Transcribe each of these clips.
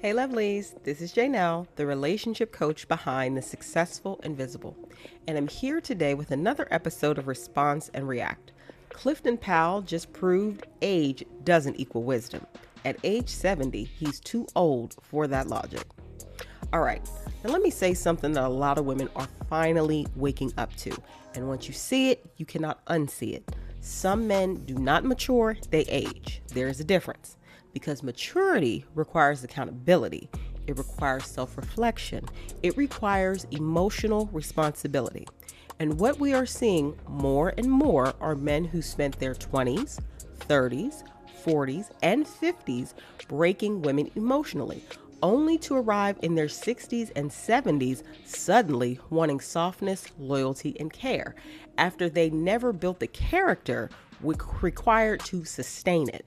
Hey lovelies, this is Janelle, the relationship coach behind the Successful Invisible, and I'm here today with another episode of Response and React. Clifton Powell just proved age doesn't equal wisdom. At age 70, he's too old for that logic. All right, now let me say something that a lot of women are finally waking up to, and once you see it, you cannot unsee it. Some men do not mature, they age. There is a difference. Because maturity requires accountability, it requires self reflection, it requires emotional responsibility. And what we are seeing more and more are men who spent their 20s, 30s, 40s, and 50s breaking women emotionally, only to arrive in their 60s and 70s suddenly wanting softness, loyalty, and care after they never built the character required to sustain it.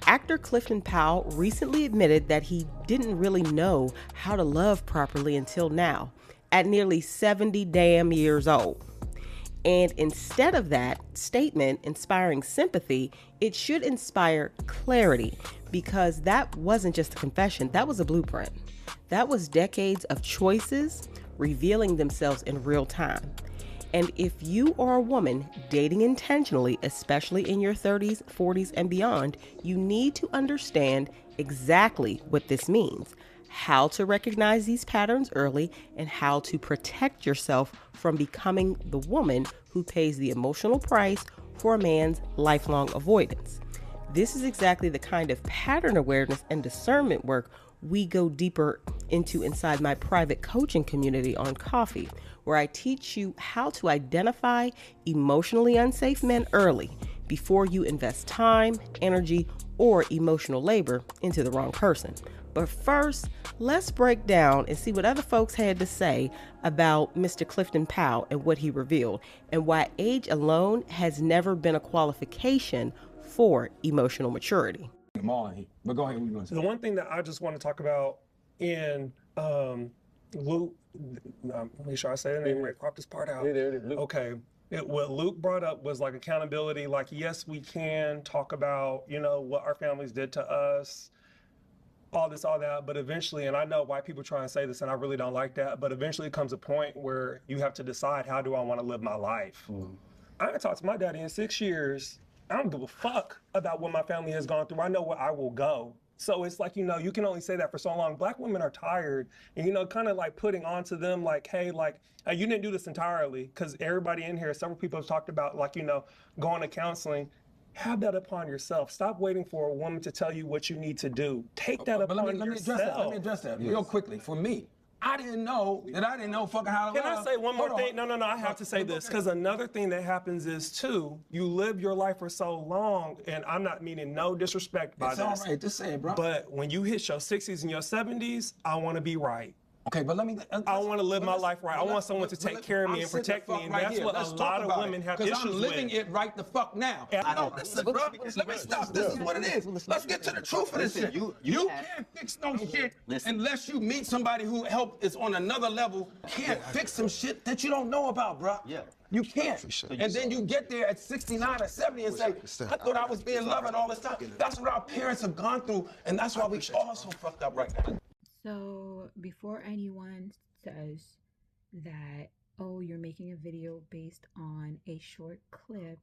Actor Clifton Powell recently admitted that he didn't really know how to love properly until now, at nearly 70 damn years old. And instead of that statement inspiring sympathy, it should inspire clarity, because that wasn't just a confession, that was a blueprint. That was decades of choices revealing themselves in real time. And if you are a woman dating intentionally, especially in your 30s, 40s, and beyond, you need to understand exactly what this means, how to recognize these patterns early, and how to protect yourself from becoming the woman who pays the emotional price for a man's lifelong avoidance. This is exactly the kind of pattern awareness and discernment work we go deeper into inside my private coaching community on Coffee, where I teach you how to identify emotionally unsafe men early before you invest time, energy, or emotional labor into the wrong person. But first, let's break down and see what other folks had to say about Mr. Clifton Powell and what he revealed, and why age alone has never been a qualification for emotional maturity. But go ahead. What you going to say? The one thing that I just want to talk about in Luke, make sure I say the name right. Crop this part out. Okay. What Luke brought up was like accountability. Like, yes, we can talk about, what our families did to us, all this, all that, but eventually, and I know why people try and say this, and I really don't like that, but eventually it comes a point where you have to decide, how do I want to live my life? I haven't talked to my daddy in 6 years. I don't give a fuck about what my family has gone through. I know where I will go. So it's like, you can only say that for so long. Black women are tired, and, kind of like putting onto them like, hey, you didn't do this entirely, because everybody in here, several people have talked about going to counseling. Have that upon yourself. Stop waiting for a woman to tell you what you need to do. Take that upon yourself. Let me address that real quickly. For me, I didn't know fucking how to Can love. I say one more thing? No, I have to say this, because another thing that happens is, too, you live your life for so long, and I'm not meaning no disrespect by this. It's all right, just say it, bro. But when you hit your 60s and your 70s, I want to be right. Okay, but let me. I want to live my life right. I want someone to take care of me and protect me, and that's what a lot of women have issues with. Because I'm living it right the fuck now. Listen, bro. Let me stop. This is what it is. Let's get to the truth of this shit. You can't fix no shit unless you meet somebody who is on another level. Can't fix some shit that you don't know about, bro. Yeah. You can't. And then you get there at 69 or 70 and say, I thought I was being loved all this time. That's what our parents have gone through, and that's why we all so fucked up right now. So before anyone says that, oh, you're making a video based on a short clip,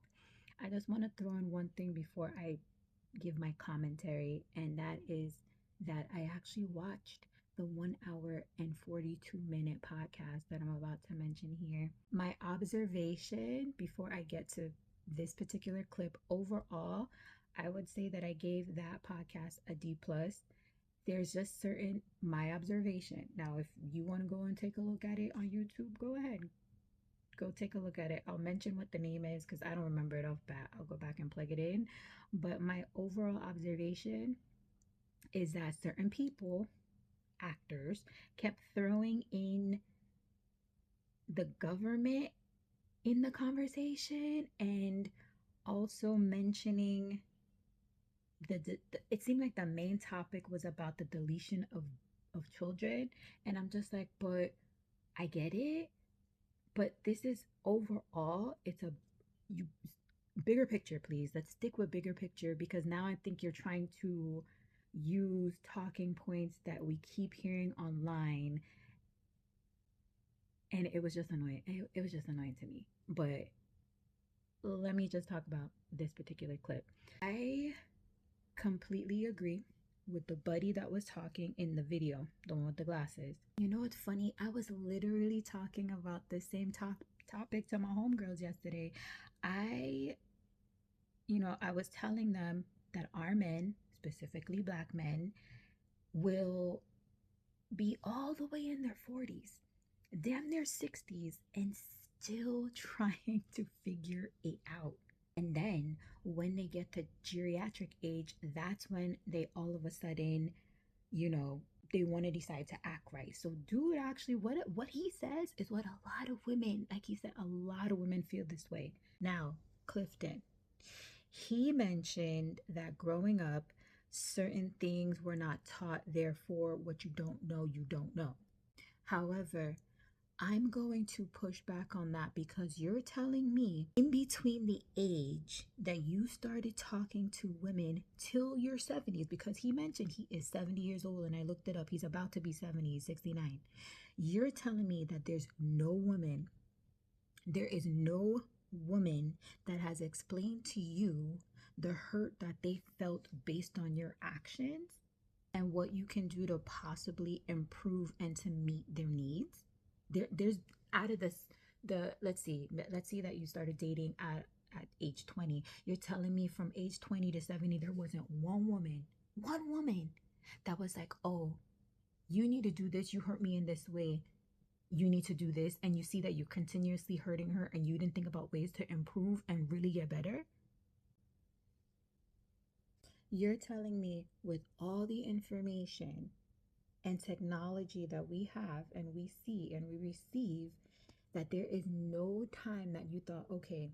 I just want to throw in one thing before I give my commentary, and that is that I actually watched the 1 hour and 42-minute podcast that I'm about to mention here. My observation before I get to this particular clip, overall, I would say that I gave that podcast a D+. There's just my observation. Now, if you want to go and take a look at it on YouTube, go ahead. Go take a look at it. I'll mention what the name is because I don't remember it off bat. I'll go back and plug it in. But my overall observation is that certain people, actors, kept throwing in the government in the conversation, and also mentioning it seemed like the main topic was about the deletion of children, and I'm just like, but I get it, but this is overall, it's a bigger picture. Please, let's stick with bigger picture, because now I think you're trying to use talking points that we keep hearing online, and it was just annoying. It was just annoying to me. But let me just talk about this particular clip. I completely agree with the buddy that was talking in the video, the one with the glasses. You know what's funny? I was literally talking about the same topic to my homegirls yesterday. I was telling them that our men, specifically black men, will be all the way in their 40s, damn near 60s, and still trying to figure it out. And then when they get to geriatric age, that's when they all of a sudden, they want to decide to act right. So dude, actually what he says is what a lot of women, like he said, a lot of women feel this way. Now, Clifton, he mentioned that growing up, certain things were not taught, therefore what you don't know, you don't know. However, I'm going to push back on that, because you're telling me in between the age that you started talking to women till your 70s, because he mentioned he is 70 years old, and I looked it up. He's about to be 70, he's 69. You're telling me that there is no woman that has explained to you the hurt that they felt based on your actions and what you can do to possibly improve and to meet their needs. There's out of let's see that you started dating at age 20. You're telling me from age 20 to 70 there wasn't one woman that was like, oh, you need to do this, you hurt me in this way, you need to do this, and you see that you're continuously hurting her and you didn't think about ways to improve and really get better? You're telling me with all the information and technology that we have and we see and we receive, that there is no time that you thought, okay,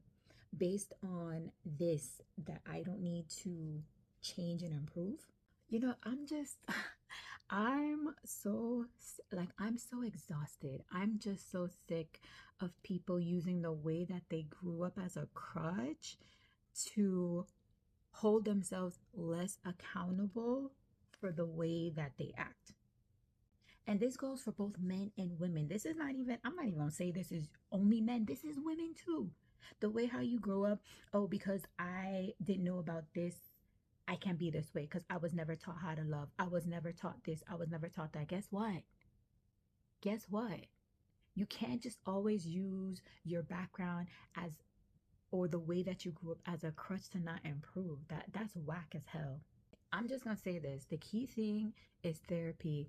based on this, that I don't need to change and improve? I'm so exhausted. I'm just so sick of people using the way that they grew up as a crutch to hold themselves less accountable for the way that they act. And this goes for both men and women. This is not even, I'm not even gonna say this is only men. This is women too. The way how you grow up, oh, because I didn't know about this, I can't be this way because I was never taught how to love. I was never taught this. I was never taught that. Guess what? You can't just always use your background or the way that you grew up as a crutch to not improve. That's whack as hell. I'm just gonna say this. The key thing is therapy.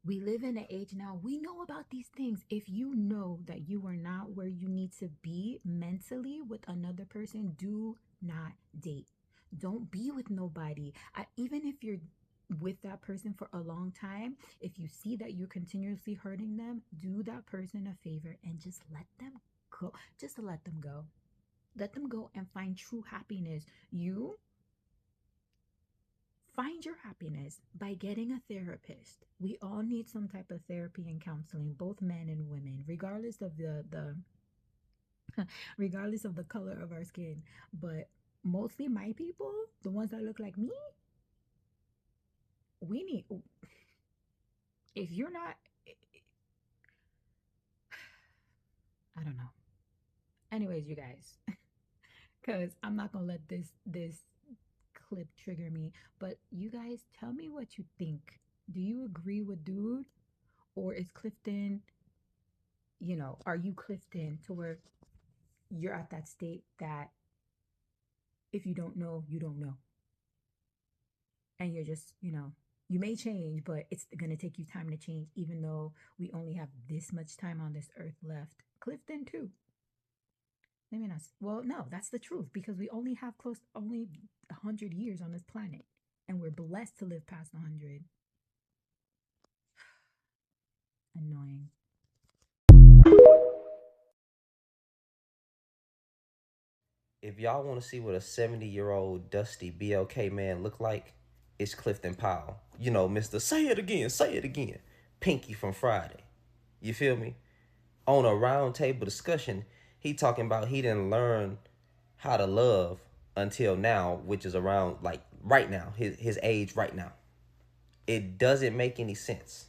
We live in an age now, we know about these things. If you know that you are not where you need to be mentally with another person, do not date. Don't be with nobody. Even if you're with that person for a long time, if you see that you're continuously hurting them, do that person a favor and just let them go. Just let them go. Let them go and find true happiness. You find your happiness by getting a therapist. We all need some type of therapy and counseling, both men and women, regardless of regardless of the color of our skin. But mostly my people, the ones that look like me, we need, if you're not, I don't know. Anyways, you guys, because I'm not gonna let this clip trigger me, but you guys tell me what you think. Do you agree with dude, or is Clifton, are you Clifton to where you're at that state that if you don't know, you don't know, and you're just, you may change, but it's gonna take you time to change, even though we only have this much time on this earth left? Clifton too. Maybe not. Well, no, that's the truth, because we only have only 100 years on this planet, and we're blessed to live past 100. Annoying. If y'all want to see what a 70-year-old dusty BLK man look like, it's Clifton Powell. Mr. Say It Again, Pinky from Friday. You feel me? On a round table discussion, he talking about he didn't learn how to love until now, which is around like right now, his age right now. It doesn't make any sense.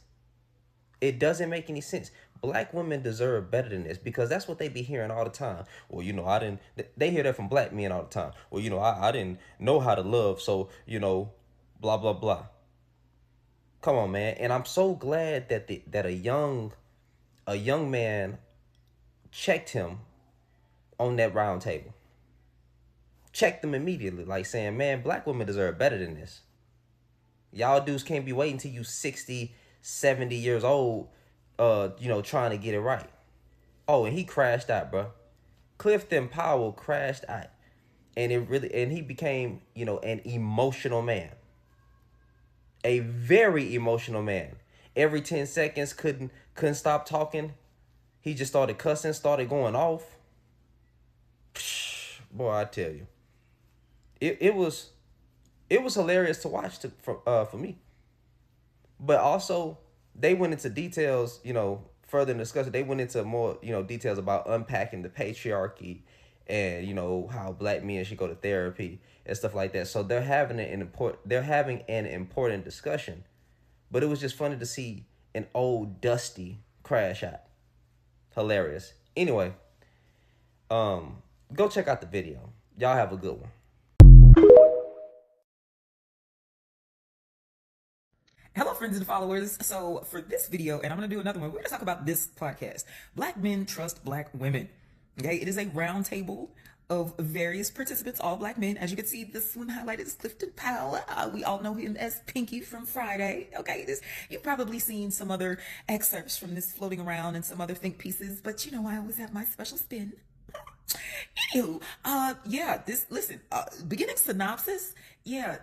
It doesn't make any sense. Black women deserve better than this, because that's what they be hearing all the time. Well, you know, I didn't. They hear that from black men all the time. Well, you know, I didn't know how to love, so you know, blah blah blah. Come on, man. And I'm so glad that that a young man checked him on that round table. Checked them immediately, like saying, man, black women deserve better than this. Y'all dudes can't be waiting till you 60, 70 years old, you know, trying to get it right. Oh, and he crashed out, bro. Clifton Powell crashed out. And he became, you know, an emotional man. A very emotional man. Every 10 seconds couldn't stop talking. He just started cussing, started going off. Boy, I tell you. It was hilarious to watch for me. But also, they went into details, you know, further in discussion. They went into more, you know, details about unpacking the patriarchy and, you know, how black men should go to therapy and stuff like that. So they're having an important discussion. But it was just funny to see an old dusty crash out. Hilarious. Anyway, go check out the video. Y'all have a good one. Hello, friends and followers. So for this video, and I'm going to do another one, we're going to talk about this podcast. Black men trust black women. Okay, it is a round table of various participants, all black men. As you can see, this one highlighted is Clifton Powell. We all know him as Pinky from Friday. Okay, you've probably seen some other excerpts from this floating around and some other think pieces, but you know, I always have my special spin. Anywho, beginning synopsis,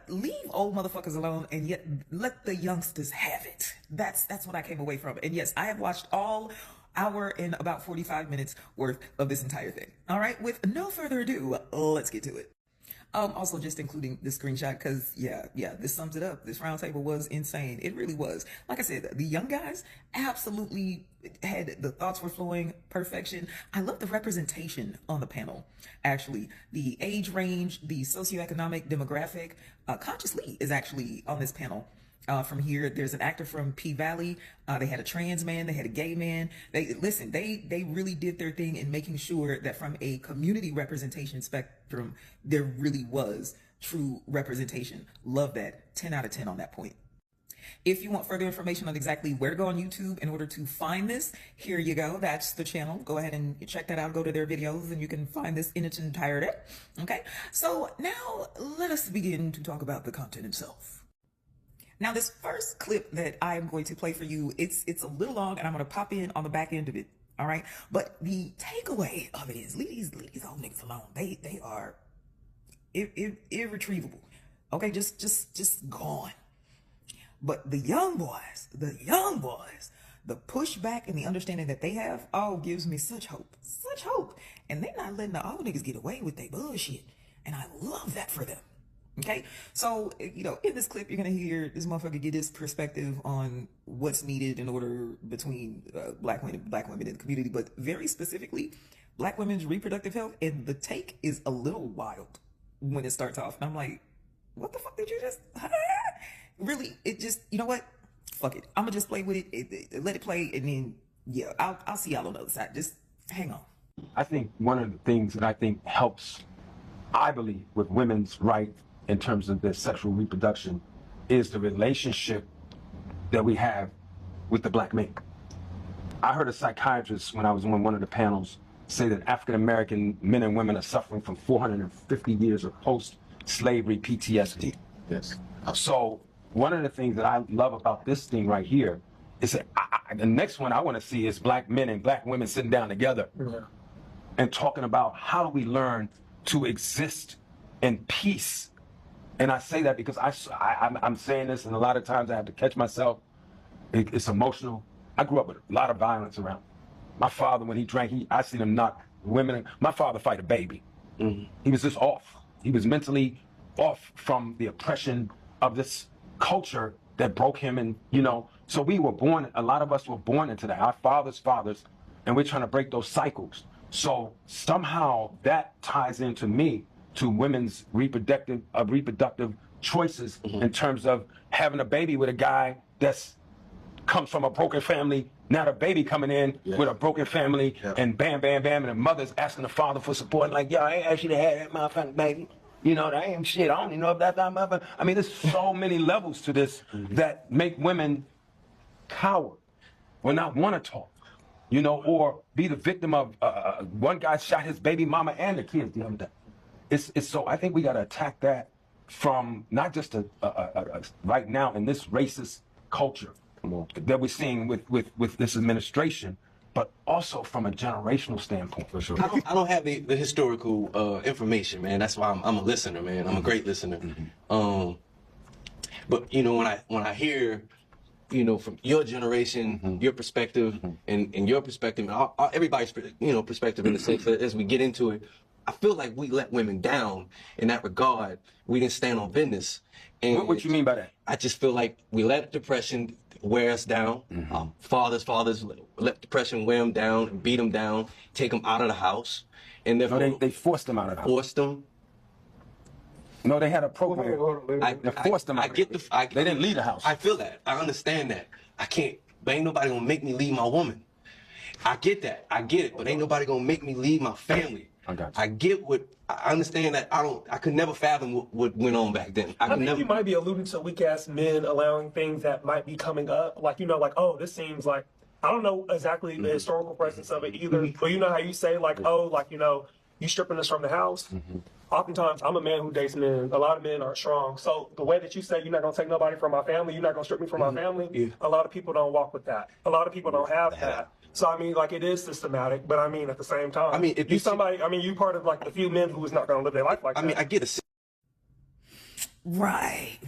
leave old motherfuckers alone and yet let the youngsters have it. That's what I came away from. And yes, I have watched all hour and about 45 minutes worth of this entire thing. All right, with no further ado, let's get to it. Also just including the screenshot because this sums it up. This roundtable was insane. It really was. Like I said, the young guys absolutely had, the thoughts were flowing, perfection. I love the representation on the panel. Actually, the age range, the socioeconomic demographic. Conscious Lee is actually on this panel. From here, there's an actor from P Valley. They had a trans man, they had a gay man. They really did their thing in making sure that from a community representation spectrum, there really was true representation. Love that. 10 out of 10 on that point. If you want further information on exactly where to go on YouTube in order to find this, here you go. That's the channel. Go ahead and check that out. Go to their videos and you can find this in its entirety. Okay, so now let us begin to talk about the content itself. Now, this first clip that I'm going to play for you, it's a little long, and I'm going to pop in on the back end of it. All right, but the takeaway of it is leave these old niggas alone. They are irretrievable. Okay, just gone. But the young boys, the pushback and the understanding that they have, gives me such hope, and they're not letting the old niggas get away with their bullshit, and I love that for them. Okay, so, you know, in this clip, you're going to hear this motherfucker get his perspective on what's needed in order between black women in the community, but very specifically, black women's reproductive health. And the take is a little wild when it starts off. And I'm like, what the fuck did you just, really? It just, you know what? Fuck it. I'm going to just play with it, let it play. And then, I'll see y'all on the other side. Just hang on. I think one of the things that I think helps, I believe, with women's rights in terms of their sexual reproduction is the relationship that we have with the black man. I heard a psychiatrist when I was on one of the panels say that African-American men and women are suffering from 450 years of post-slavery PTSD. Yes. So one of the things that I love about this thing right here is that the next one I want to see is black men and black women sitting down together and talking about how do we learn to exist in peace. And I say that because I'm saying this, and a lot of times I have to catch myself. It's emotional. I grew up with a lot of violence around. My father, when he drank, I seen him knock women. My father fight a baby. Mm-hmm. He was just off. He was mentally off from the oppression of this culture that broke him. And, you know, so we were born, a lot of us were born into that. Our fathers, and we're trying to break those cycles. So somehow that ties into me to women's reproductive choices in terms of, having a baby with a guy that's comes from a broken family. Now the baby coming in with a broken family, and bam, bam, bam, and the mother's asking the father for support, like, yo, I ain't asked you to have that motherfucking baby. You know, that ain't shit. I don't even know if that's that motherfucker. I mean, there's so many levels to this that make women cower or not want to talk, you know, or be the victim of one guy shot his baby mama and the kids the other day. It's so I think we got to attack that from not just right now in this racist culture that we're seeing with this administration, but also from a generational standpoint. For sure. I don't have the historical information, man. That's why I'm a listener, man. I'm a great listener. But you know, when I hear, you know, from your generation, your perspective, and your perspective, and everybody's, you know, perspective in the sense that as we get into it, I feel like we let women down in that regard. We didn't stand on business. And what you mean by that? I just feel like we let depression wear us down. Fathers let depression wear them down and beat them down, take them out of the house. And therefore, no, they forced them out of the house. Forced them. No, they had a program. They forced them out. They didn't leave the house. I feel that. I understand that. I can't, but ain't nobody gonna make me leave my woman. I get that. I get it, but ain't nobody gonna make me leave my family. I got you. I get what, I understand that. I could never fathom what went on back then. I think you might be alluding to weak ass men allowing things that might be coming up. Like, you know, like, oh, this seems like, I don't know exactly the historical presence of it either. But you know how you say, like, oh, like, you know, you stripping us from the house. Oftentimes, I'm a man who dates men. A lot of men are strong. So the way that you say you're not going to take nobody from my family, you're not going to strip me from my family, a lot of people don't walk with that. A lot of people don't have that. So, I mean, like, it is systematic, but I mean, at the same time, I mean, if you somebody, I mean, you part of, like, the few men who is not going to live their life like that. I mean, I get it. Right.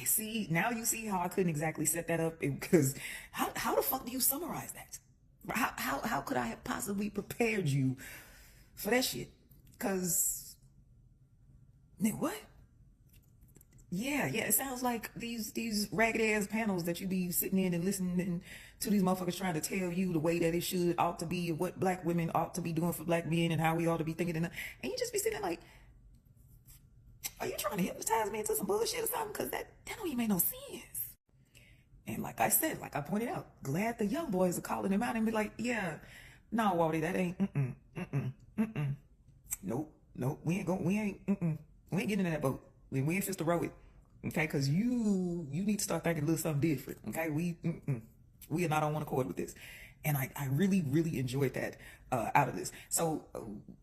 See, now you see how I couldn't exactly set that up, because how the fuck do you summarize that? How could I have possibly prepared you for that shit? Because, nigga, what? Yeah, it sounds like these ragged ass panels that you be sitting in and listening to these motherfuckers trying to tell you the way that it ought to be, and what black women ought to be doing for black men, and how we ought to be thinking, and you just be sitting there like, are you trying to hypnotize me into some bullshit or something? Because that don't even make no sense. And like I said, like I pointed out, glad the young boys are calling him out and be like, yeah, no, Waldy, that ain't, nope, we ain't getting in that boat. We ain't just to row it, okay? Because you need to start thinking a little something different, okay? We are not on one accord with this. And I really, really enjoyed that out of this. So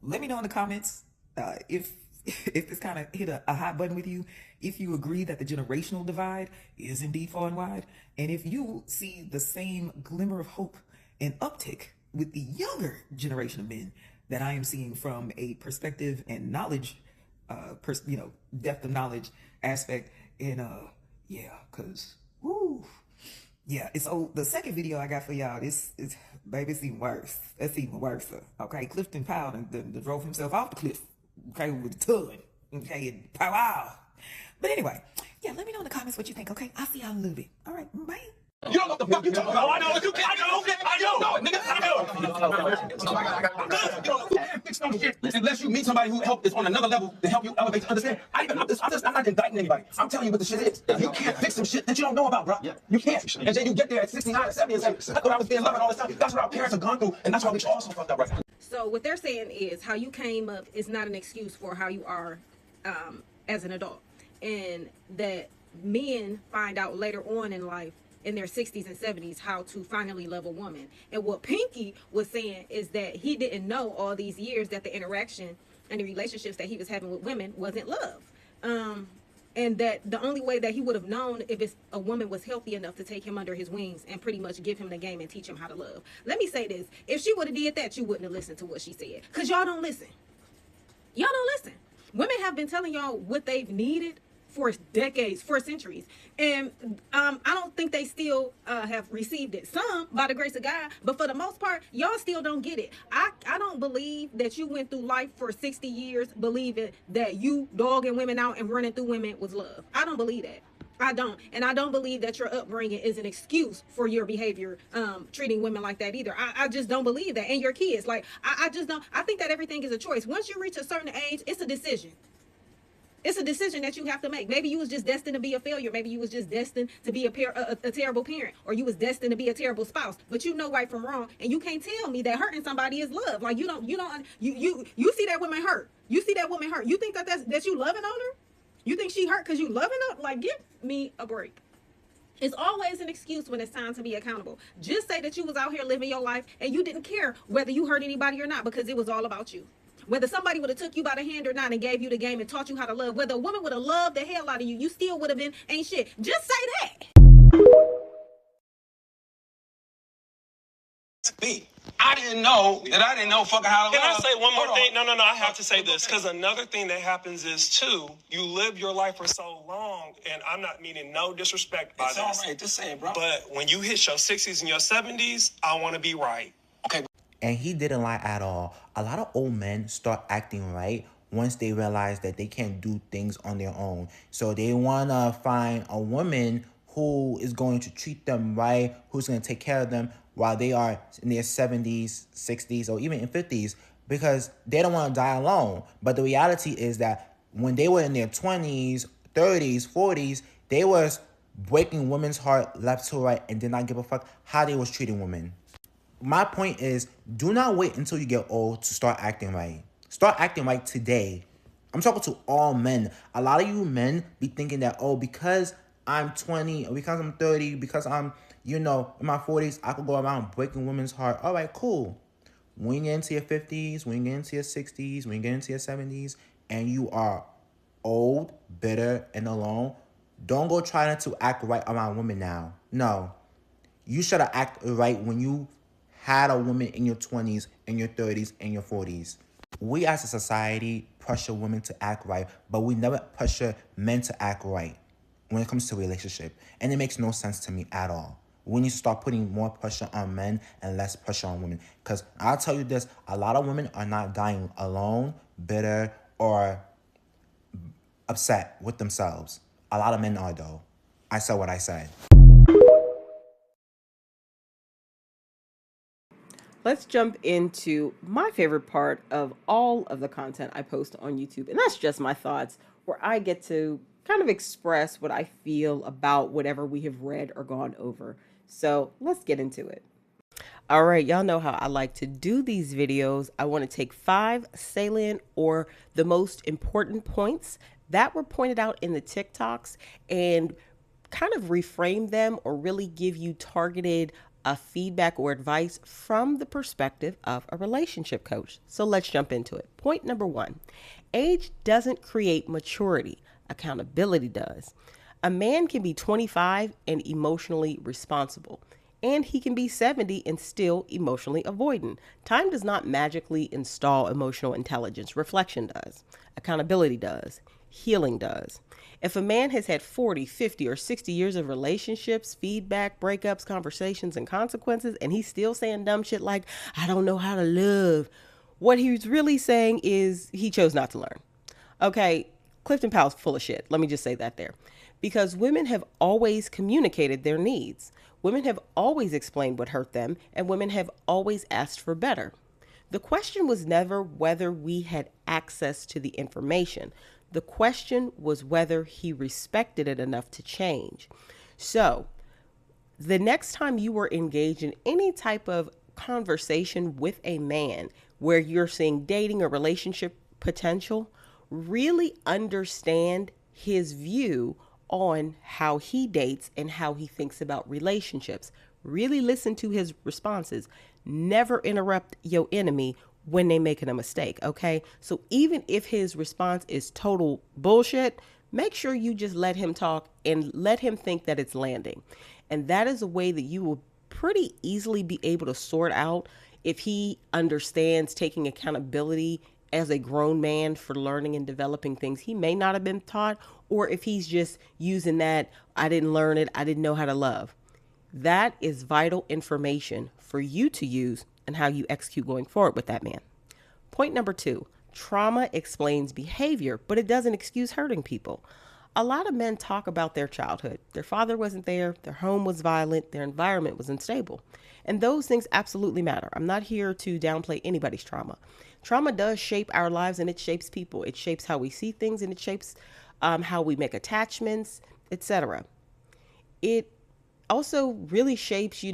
let me know in the comments if this kind of hit a hot button with you, if you agree that the generational divide is indeed far and wide, and if you see the same glimmer of hope and uptick with the younger generation of men that I am seeing from a perspective and knowledge, depth of knowledge aspect. And yeah, cause yeah. So the second video I got for y'all, it's baby, it's even worse. It's even worse. Okay, Clifton Powell drove himself off the cliff. Okay, with the ton. Okay, and pow. But anyway, yeah, let me know in the comments what you think. Okay, I'll see y'all in a little bit. All right, bye. You don't know what the fuck you talking about. I know. Nigga, I know. You can't fix no shit unless you meet somebody who is on another level to help you elevate to understand. I'm not indicting anybody. I'm telling you what the shit is. You can't fix some shit that you don't know about, bro. You can't. And then you get there at 69 and 70 and say, I thought I was being loved all this time. That's what our parents have gone through, and that's why we also fucked up right now. So what they're saying is how you came up is not an excuse for how you are as an adult. And that men find out later on in life, in their 60s and 70s, how to finally love a woman. And what Pinky was saying is that he didn't know all these years that the interaction and the relationships that he was having with women wasn't love. And that the only way that he would have known if a woman was healthy enough to take him under his wings and pretty much give him the game and teach him how to love. Let me say this. If she would have did that, you wouldn't have listened to what she said. Because y'all don't listen. Y'all don't listen. Women have been telling y'all what they've needed for decades, for centuries. And I don't think they still have received it. Some, by the grace of God, but for the most part, y'all still don't get it. I don't believe that you went through life for 60 years believing that you dogging women out and running through women was love. I don't believe that. I don't. And I don't believe that your upbringing is an excuse for your behavior, treating women like that either. I just don't believe that. And your kids, like, I just don't. I think that everything is a choice. Once you reach a certain age, it's a decision. It's a decision that you have to make. Maybe you was just destined to be a failure. Maybe you was just destined to be a terrible parent, or you was destined to be a terrible spouse. But you know right from wrong, and you can't tell me that hurting somebody is love. Like you see that woman hurt. You see that woman hurt. You think that you loving on her? You think she hurt because you loving her? Like, give me a break. It's always an excuse when it's time to be accountable. Just say that you was out here living your life and you didn't care whether you hurt anybody or not, because it was all about you. Whether somebody would have took you by the hand or not and gave you the game and taught you how to love, whether a woman would have loved the hell out of you, you still would have been ain't shit. Just say that. Me. I didn't know fucking how to love. Can I say one more Hold thing? on. No, I have to say this, because another thing that happens is, too, you live your life for so long, and I'm not meaning no disrespect by It's this. all right. Just say it, bro. But when you hit your 60s and your 70s, I want to be right. Okay. And he didn't lie at all. A lot of old men start acting right once they realize that they can't do things on their own. So they want to find a woman who is going to treat them right, who's going to take care of them while they are in their 70s, 60s, or even in 50s, because they don't want to die alone. But the reality is that when they were in their 20s, 30s, 40s, they was breaking women's heart left to right and did not give a fuck how they was treating women. My point is, do not wait until you get old to start acting right. Start acting right today. I'm talking to all men. A lot of you men be thinking that, oh, because I'm 20, or because I'm 30, because I'm, in my 40s, I could go around breaking women's heart. All right, cool. When you get into your 50s, when you get into your 60s, when you get into your 70s, and you are old, bitter, and alone, don't go trying to act right around women now. No. You should have acted right when you had a woman in your 20s, in your 30s, and your 40s. We as a society pressure women to act right, but we never pressure men to act right when it comes to relationship. And it makes no sense to me at all. We need to start putting more pressure on men and less pressure on women. Because I'll tell you this, a lot of women are not dying alone, bitter, or upset with themselves. A lot of men are, though. I said what I said. Let's jump into my favorite part of all of the content I post on YouTube. And that's just my thoughts, where I get to kind of express what I feel about whatever we have read or gone over. So let's get into it. All right, y'all know how I like to do these videos. I want to take 5 salient or the most important points that were pointed out in the TikToks and kind of reframe them or really give you targeted feedback or advice from the perspective of a relationship coach. So let's jump into it. Point number 1, age doesn't create maturity. Accountability does. A man can be 25 and emotionally responsible, and he can be 70 and still emotionally avoidant. Time does not magically install emotional intelligence. Reflection does. Accountability does. Healing does. If a man has had 40, 50, or 60 years of relationships, feedback, breakups, conversations, and consequences, and he's still saying dumb shit like, I don't know how to love, what he's really saying is he chose not to learn. Okay, Clifton Powell's full of shit. Let me just say that there. Because women have always communicated their needs. Women have always explained what hurt them, and women have always asked for better. The question was never whether we had access to the information. The question was whether he respected it enough to change. So, the next time you were engaged in any type of conversation with a man where you're seeing dating or relationship potential, really understand his view on how he dates and how he thinks about relationships. Really listen to his responses. Never interrupt your enemy when they making a mistake, okay? So even if his response is total bullshit, make sure you just let him talk and let him think that it's landing. And that is a way that you will pretty easily be able to sort out if he understands taking accountability as a grown man for learning and developing things he may not have been taught, or if he's just using that, I didn't learn it, I didn't know how to love. That is vital information for you to use and how you execute going forward with that man. Point number 2, trauma explains behavior, but it doesn't excuse hurting people. a lot of men talk about their childhood. Their father wasn't there, their home was violent, their environment was unstable. And those things absolutely matter. I'm not here to downplay anybody's trauma. Trauma does shape our lives, and it shapes people. It shapes how we see things, and it shapes how we make attachments, etc. It also really shapes,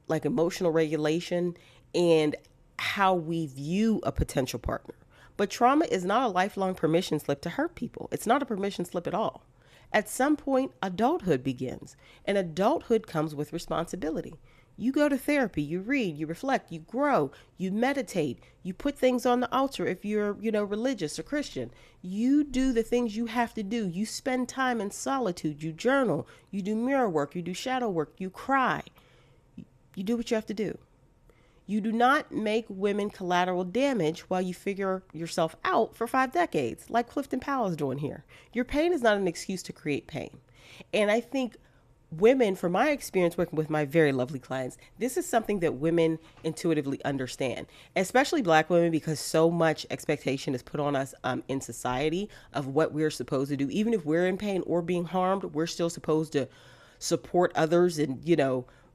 like emotional regulation and how we view a potential partner. But trauma is not a lifelong permission slip to hurt people. It's not a permission slip at all. At some point, adulthood begins, and adulthood comes with responsibility. You go to therapy, you read, you reflect, you grow, you meditate, you put things on the altar if you're, religious or Christian. You do the things you have to do. You spend time in solitude, you journal, you do mirror work, you do shadow work, you cry. You do what you have to do. You do not make women collateral damage while you figure yourself out for 5 decades, like Clifton Powell is doing here. Your pain is not an excuse to create pain. And I think women, from my experience working with my very lovely clients, this is something that women intuitively understand, especially Black women, because so much expectation is put on us in society of what we're supposed to do. Even if we're in pain or being harmed, we're still supposed to support others and,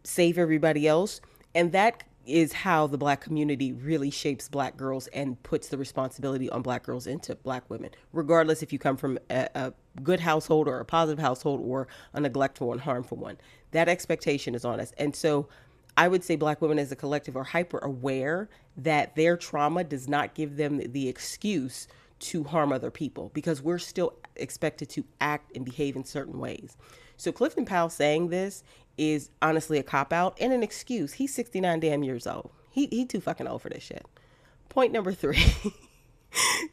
save everybody else. And that is how the Black community really shapes Black girls and puts the responsibility on Black girls into Black women, regardless if you come from a good household or a positive household or a neglectful and harmful one. That expectation is on us. And so I would say Black women as a collective are hyper aware that their trauma does not give them the excuse to harm other people, because we're still expected to act and behave in certain ways. So Clifton Powell saying this is honestly a cop-out and an excuse. He's 69 damn years old. He too fucking old for this shit. Point number 3.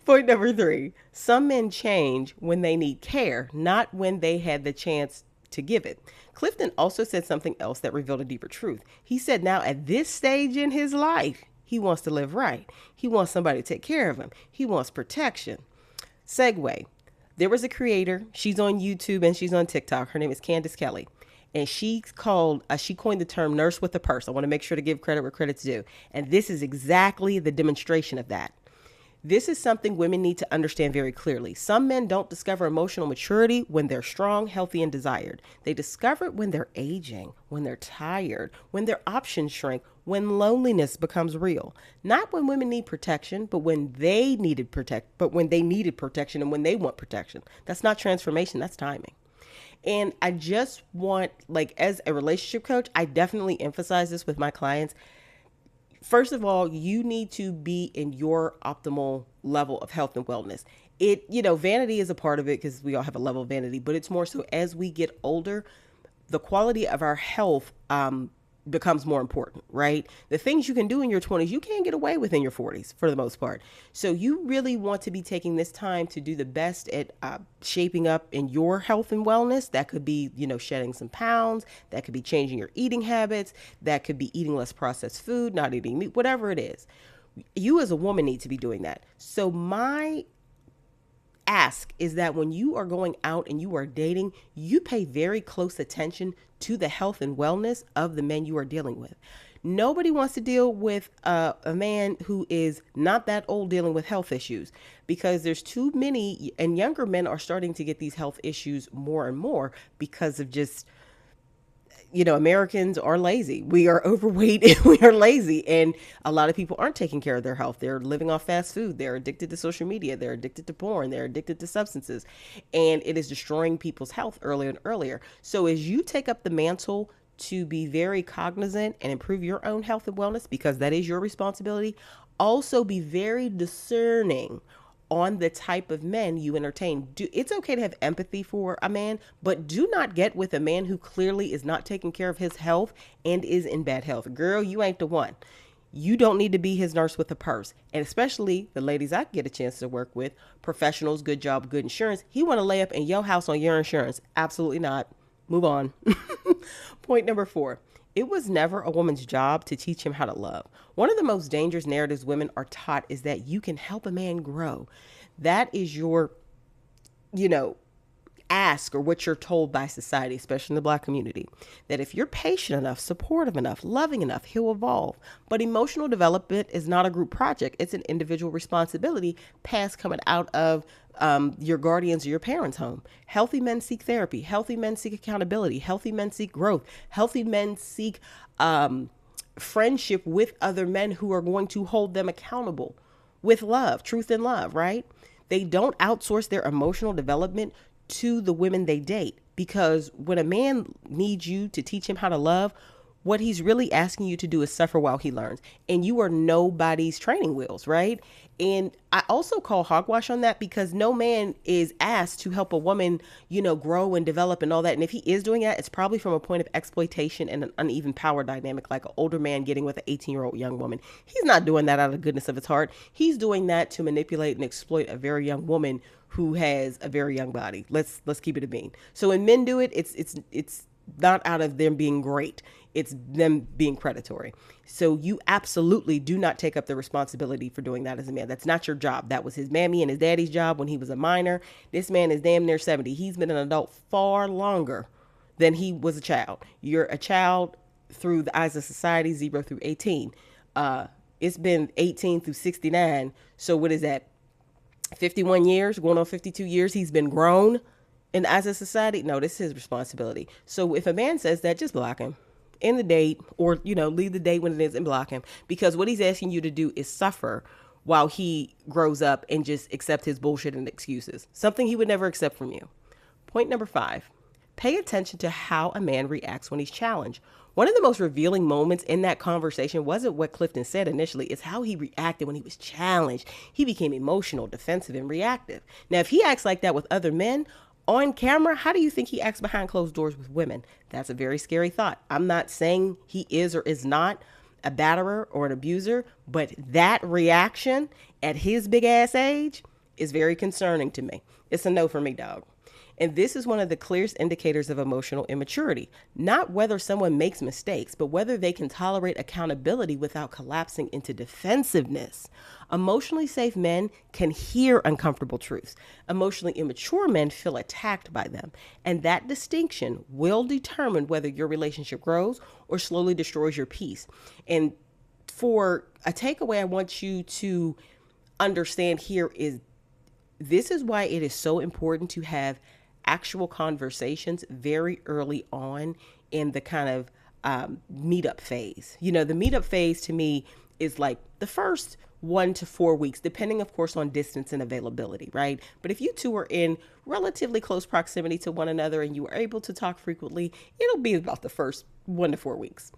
Point number 3. Some men change when they need care, not when they had the chance to give it. Clifton also said something else that revealed a deeper truth. He said now at this stage in his life, he wants to live right. He wants somebody to take care of him. He wants protection. Segue. There was a creator. She's on YouTube and she's on TikTok. Her name is Candace Kelly. And she coined the term nurse with a purse. I want to make sure to give credit where credit's due. And this is exactly the demonstration of that. This is something women need to understand very clearly. Some men don't discover emotional maturity when they're strong, healthy, and desired. They discover it when they're aging, when they're tired, when their options shrink, when loneliness becomes real. Not when women need protection, but when they needed protection and when they want protection. That's not transformation, that's timing. And I just want, as a relationship coach, I definitely emphasize this with my clients. First of all, you need to be in your optimal level of health and wellness. Vanity is a part of it because we all have a level of vanity, but it's more so as we get older, the quality of our health becomes more important, right? The things you can do in your 20s, you can't get away with in your 40s for the most part. So you really want to be taking this time to do the best at shaping up in your health and wellness. That could be, shedding some pounds. That could be changing your eating habits. That could be eating less processed food, not eating meat, whatever it is. You as a woman need to be doing that. So my ask is that when you are going out and you are dating, you pay very close attention to the health and wellness of the men you are dealing with. Nobody wants to deal with a man who is not that old dealing with health issues, because there's too many, and younger men are starting to get these health issues more and more because of just, Americans are lazy. We are overweight and we are lazy. And a lot of people aren't taking care of their health. They're living off fast food. They're addicted to social media. They're addicted to porn. They're addicted to substances. And it is destroying people's health earlier and earlier. So as you take up the mantle to be very cognizant and improve your own health and wellness, because that is your responsibility, also be very discerning on the type of men you entertain. It's okay to have empathy for a man, but do not get with a man who clearly is not taking care of his health and is in bad health. Girl, you ain't the one. You don't need to be his nurse with a purse. And especially the ladies I get a chance to work with, professionals, good job, good insurance. He want to lay up in your house on your insurance. Absolutely not. Move on. Point number 4. It was never a woman's job to teach him how to love. One of the most dangerous narratives women are taught is that you can help a man grow. That is your, ask, or what you're told by society, especially in the Black community, that if you're patient enough, supportive enough, loving enough, he'll evolve. But emotional development is not a group project. It's an individual responsibility passed coming out of your guardians or your parents' home. Healthy men seek therapy. Healthy men seek accountability. Healthy men seek growth. Healthy men seek friendship with other men who are going to hold them accountable with love, truth and love, right? They don't outsource their emotional development to the women they date, because when a man needs you to teach him how to love, what he's really asking you to do is suffer while he learns. And you are nobody's training wheels, right? And I also call hogwash on that, because no man is asked to help a woman, grow and develop and all that. And if he is doing that, it's probably from a point of exploitation and an uneven power dynamic, like an older man getting with an 18-year-old young woman. He's not doing that out of the goodness of his heart. He's doing that to manipulate and exploit a very young woman who has a very young body. Let's keep it a bean. So when men do it, it's not out of them being great. It's them being predatory. So you absolutely do not take up the responsibility for doing that as a man. That's not your job. That was his mammy and his daddy's job when he was a minor. This man is damn near 70. He's been an adult far longer than he was a child. You're a child through the eyes of society, 0 through 18. It's been 18 through 69. So what is that? 51 years, going on 52 years. He's been grown in the eyes of society. No, this is his responsibility. So if a man says that, just block him. In the date, or leave the date when it is and block him, because what he's asking you to do is suffer while he grows up and just accept his bullshit and excuses, something he would never accept from you. Point number 5, pay attention to how a man reacts when he's challenged. One of the most revealing moments in that conversation wasn't what Clifton said initially, it's how he reacted when he was challenged. He became emotional, defensive, and reactive. Now, if he acts like that with other men on camera, how do you think he acts behind closed doors with women? That's a very scary thought. I'm not saying he is or is not a batterer or an abuser, but that reaction at his big ass age is very concerning to me. It's a no for me, dog. And this is one of the clearest indicators of emotional immaturity. Not whether someone makes mistakes, but whether they can tolerate accountability without collapsing into defensiveness. Emotionally safe men can hear uncomfortable truths. Emotionally immature men feel attacked by them. And that distinction will determine whether your relationship grows or slowly destroys your peace. And for a takeaway I want you to understand here is, this is why it is so important to have actual conversations very early on in the kind of meetup phase. The meetup phase to me is like the first 1 to 4 weeks, depending, of course, on distance and availability, right? But if you two are in relatively close proximity to one another and you are able to talk frequently, it'll be about the first 1 to 4 weeks.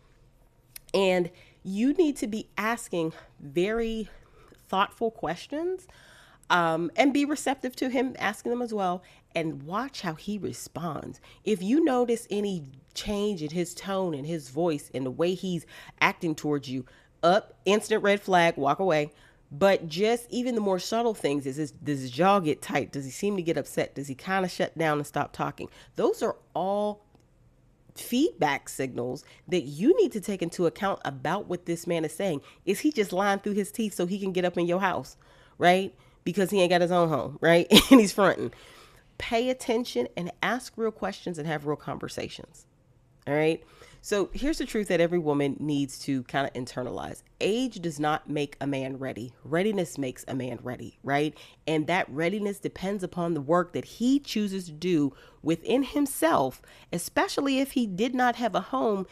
And you need to be asking very thoughtful questions and be receptive to him asking them as well, and watch how he responds. If you notice any change in his tone and his voice and the way he's acting towards you, instant red flag, walk away. But just even the more subtle things does his jaw get tight? Does he seem to get upset? Does he kind of shut down and stop talking? Those are all feedback signals that you need to take into account about what this man is saying. Is he just lying through his teeth so he can get up in your house, right? Because he ain't got his own home, right? And he's fronting. Pay attention and ask real questions and have real conversations. All right. So here's the truth that every woman needs to kind of internalize. Age does not make a man ready. Readiness makes a man ready, right? And that readiness depends upon the work that he chooses to do within himself, especially if he did not have a home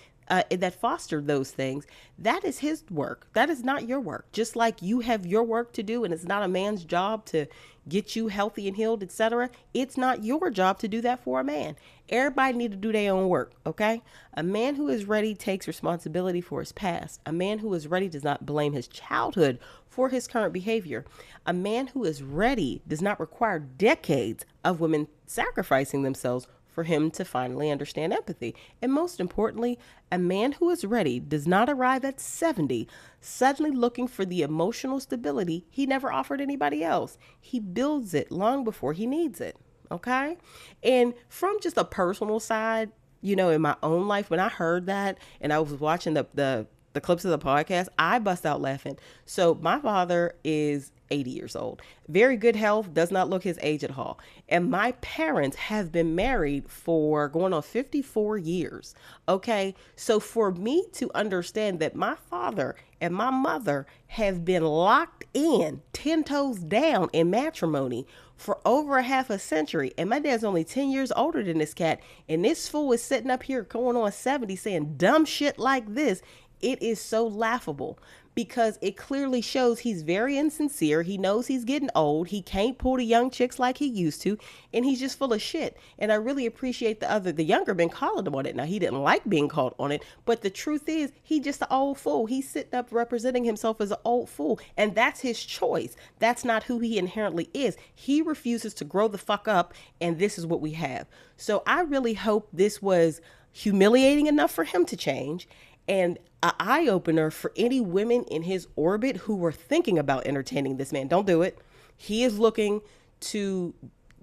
that fostered those things. That is his work. That is not your work. Just like you have your work to do, and it's not a man's job to get you healthy and healed, etc. It's not your job to do that for a man. Everybody need to do their own work, okay? A man who is ready takes responsibility for his past. A man who is ready does not blame his childhood for his current behavior. A man who is ready does not require decades of women sacrificing themselves for him to finally understand empathy. And most importantly, a man who is ready does not arrive at 70 suddenly looking for the emotional stability he never offered anybody else. He builds it long before he needs it. Okay? And from just a personal side, in my own life, when I heard that and I was watching the the clips of the podcast, I bust out laughing. So my father is 80 years old, very good health, does not look his age at all. And my parents have been married for going on 54 years. Okay. So for me to understand that my father and my mother have been locked in 10 toes down in matrimony for over a half a century. And my dad's only 10 years older than this cat. And this fool is sitting up here going on 70 saying dumb shit like this. It is so laughable because it clearly shows he's very insincere. He knows he's getting old. He can't pull the young chicks like he used to. And he's just full of shit. And I really appreciate the younger men calling him on it. Now, he didn't like being called on it. But the truth is, he just an old fool. He's sitting up representing himself as an old fool. And that's his choice. That's not who he inherently is. He refuses to grow the fuck up. And this is what we have. So I really hope this was humiliating enough for him to change. And an eye-opener for any women in his orbit who were thinking about entertaining this man. Don't do it. He is looking to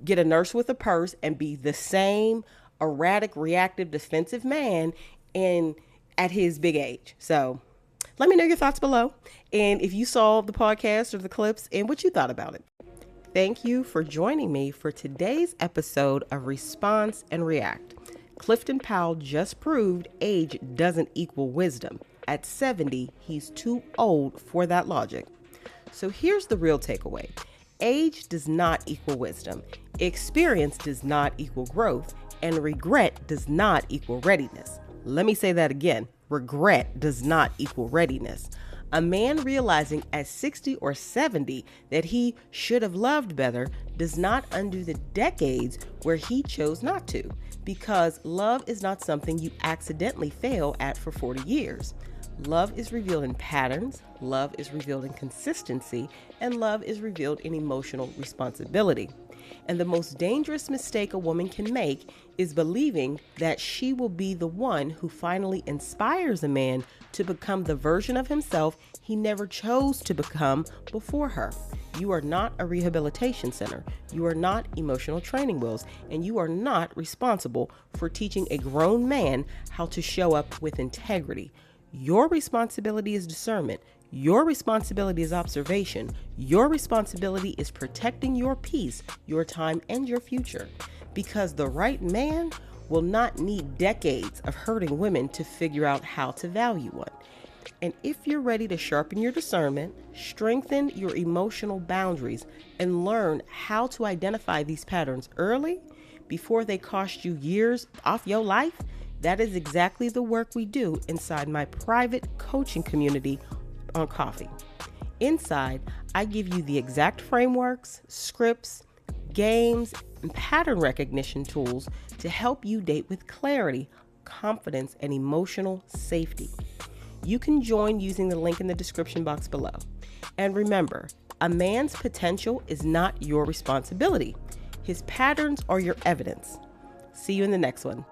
get a nurse with a purse and be the same erratic, reactive, defensive man at his big age. So let me know your thoughts below. And if you saw the podcast or the clips and what you thought about it. Thank you for joining me for today's episode of Response and React. Clifton Powell just proved age doesn't equal wisdom. At 70, he's too old for that logic. So here's the real takeaway. Age does not equal wisdom. Experience does not equal growth. And regret does not equal readiness. Let me say that again. Regret does not equal readiness. A man realizing at 60 or 70 that he should have loved better does not undo the decades where he chose not to, because love is not something you accidentally fail at for 40 years. Love is revealed in patterns, love is revealed in consistency, and love is revealed in emotional responsibility. And the most dangerous mistake a woman can make is believing that she will be the one who finally inspires a man to become the version of himself he never chose to become before her. You are not a rehabilitation center. You are not emotional training wheels, and you are not responsible for teaching a grown man how to show up with integrity. Your responsibility is discernment. Your responsibility is observation. Your responsibility is protecting your peace, your time, and your future. Because the right man will not need decades of hurting women to figure out how to value one. And if you're ready to sharpen your discernment, strengthen your emotional boundaries, and learn how to identify these patterns early before they cost you years off your life, that is exactly the work we do inside my private coaching community on Coffee. Inside, I give you the exact frameworks, scripts, games, and pattern recognition tools to help you date with clarity, confidence, and emotional safety. You can join using the link in the description box below. And remember, a man's potential is not your responsibility. His patterns are your evidence. See you in the next one.